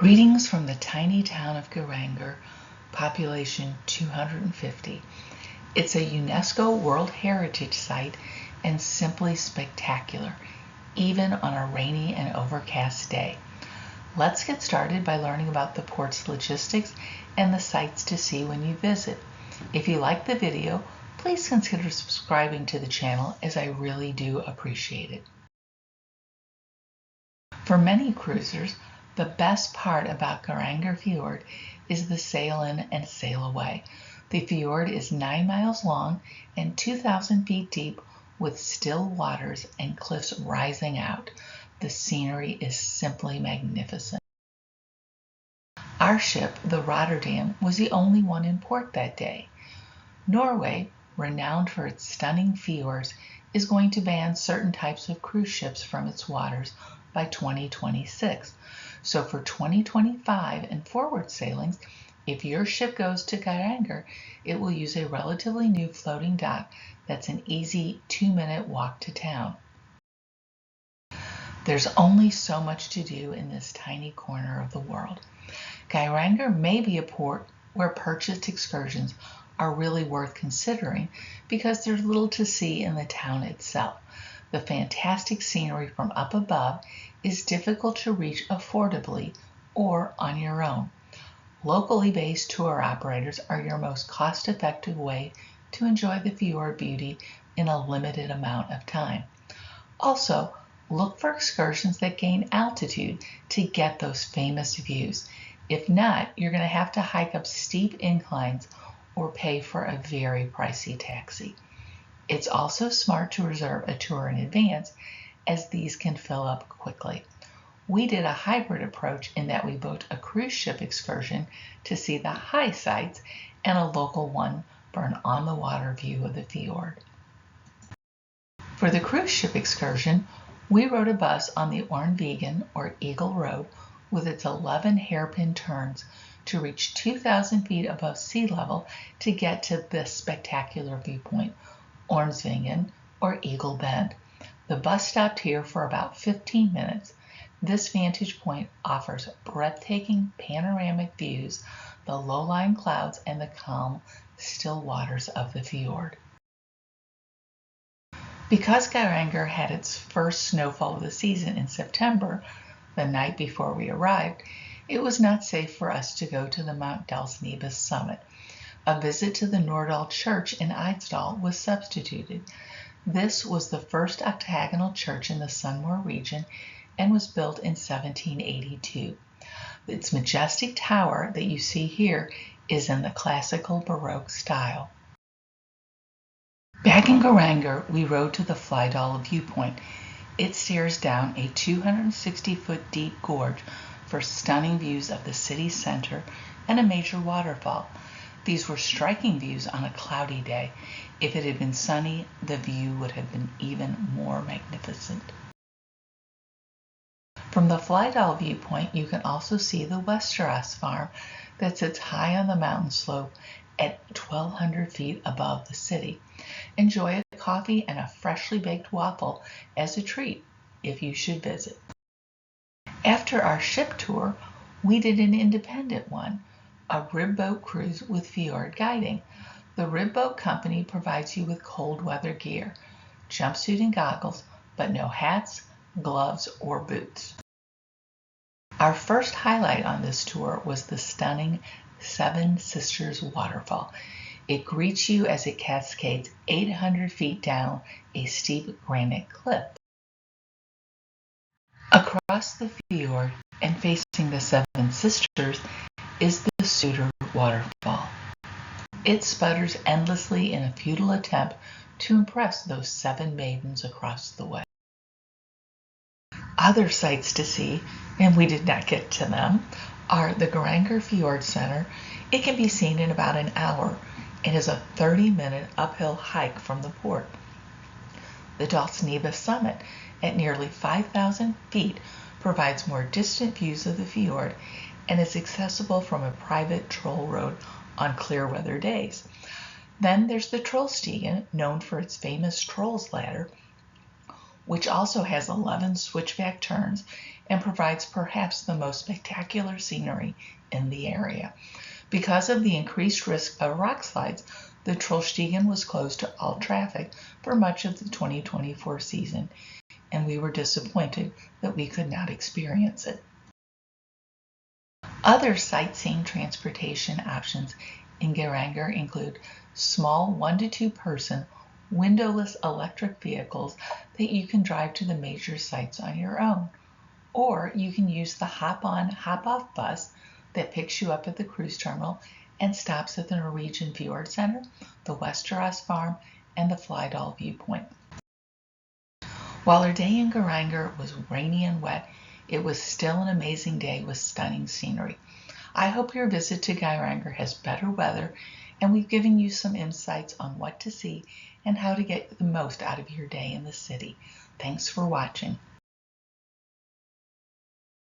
Greetings from the tiny town of Geiranger, population 250. It's a UNESCO World Heritage Site and simply spectacular, even on a rainy and overcast day. Let's get started by learning about the port's logistics and the sights to see when you visit. If you like the video, please consider subscribing to the channel, as I really do appreciate it. For many cruisers, the best part about Geiranger Fjord is the sail in and sail away. The fjord is 9 miles long and 2,000 feet deep, with still waters and cliffs rising out. The scenery is simply magnificent. Our ship, the Rotterdam, was the only one in port that day. Norway, renowned for its stunning fjords, is going to ban certain types of cruise ships from its waters by 2026. So for 2025 and forward sailings, if your ship goes to Geiranger, it will use a relatively new floating dock that's an easy 2-minute walk to town. There's only so much to do in this tiny corner of the world. Geiranger may be a port where purchased excursions are really worth considering because there's little to see in the town itself. The fantastic scenery from up above is difficult to reach affordably or on your own. Locally based tour operators are your most cost-effective way to enjoy the fjord beauty in a limited amount of time. Also, look for excursions that gain altitude to get those famous views. If not, you're going to have to hike up steep inclines or pay for a very pricey taxi. It's also smart to reserve a tour in advance, as these can fill up quickly. We did a hybrid approach in that we booked a cruise ship excursion to see the high sights and a local one for an on-the-water view of the fjord. For the cruise ship excursion, we rode a bus on the Ornvegen, or Eagle Road, with its 11 hairpin turns to reach 2,000 feet above sea level to get to this spectacular viewpoint, Ornvegen, or Eagle Bend. The bus stopped here for about 15 minutes. This vantage point offers breathtaking panoramic views, the low-lying clouds, and the calm, still waters of the fjord. Because Geiranger had its first snowfall of the season in September, the night before we arrived, it was not safe for us to go to the Mount Dalsnebus summit. A visit to the Nordahl Church in Eidsdal was substituted. This was the first octagonal church in the Sunnmøre region and was built in 1782. Its majestic tower that you see here is in the classical Baroque style. Back in Geiranger, we rode to the Flydal viewpoint. It stares down a 260-foot deep gorge for stunning views of the city center and a major waterfall. These were striking views on a cloudy day. If it had been sunny, the view would have been even more magnificent. From the Flydal viewpoint, you can also see the Westerås farm that sits high on the mountain slope at 1,200 feet above the city. Enjoy a coffee and a freshly baked waffle as a treat if you should visit. After our ship tour, we did an independent one, a ribboat cruise with Fjord guiding. The ribboat company provides you with cold weather gear, jumpsuit and goggles, but no hats, gloves, or boots. Our first highlight on this tour was the stunning Seven Sisters waterfall. It greets you as it cascades 800 feet down a steep granite cliff. Across the fjord and facing the Seven Sisters is the Suder waterfall. It sputters endlessly in a futile attempt to impress those 7 maidens across the way. Other sights to see, and we did not get to them, are the Geiranger Fjord Center. It can be seen in about an hour and is a 30-minute uphill hike from the port. The Dalsnebus summit at nearly 5,000 feet provides more distant views of the fjord and is accessible from a private troll road on clear weather days. Then there's the Trollstigen, known for its famous Troll's Ladder, which also has 11 switchback turns and provides perhaps the most spectacular scenery in the area. Because of the increased risk of rock slides, the Trollstigen was closed to all traffic for much of the 2024 season, and we were disappointed that we could not experience it. Other sightseeing transportation options in Geiranger include small 1 to 2 person windowless electric vehicles that you can drive to the major sites on your own. Or you can use the hop-on, hop-off bus that picks you up at the cruise terminal and stops at the Norwegian Fjord Center, the Westerås Farm, and the Flydal Viewpoint. While our day in Geiranger was rainy and wet, it was still an amazing day with stunning scenery. I hope your visit to Geiranger has better weather, and we've given you some insights on what to see and how to get the most out of your day in the city. Thanks for watching.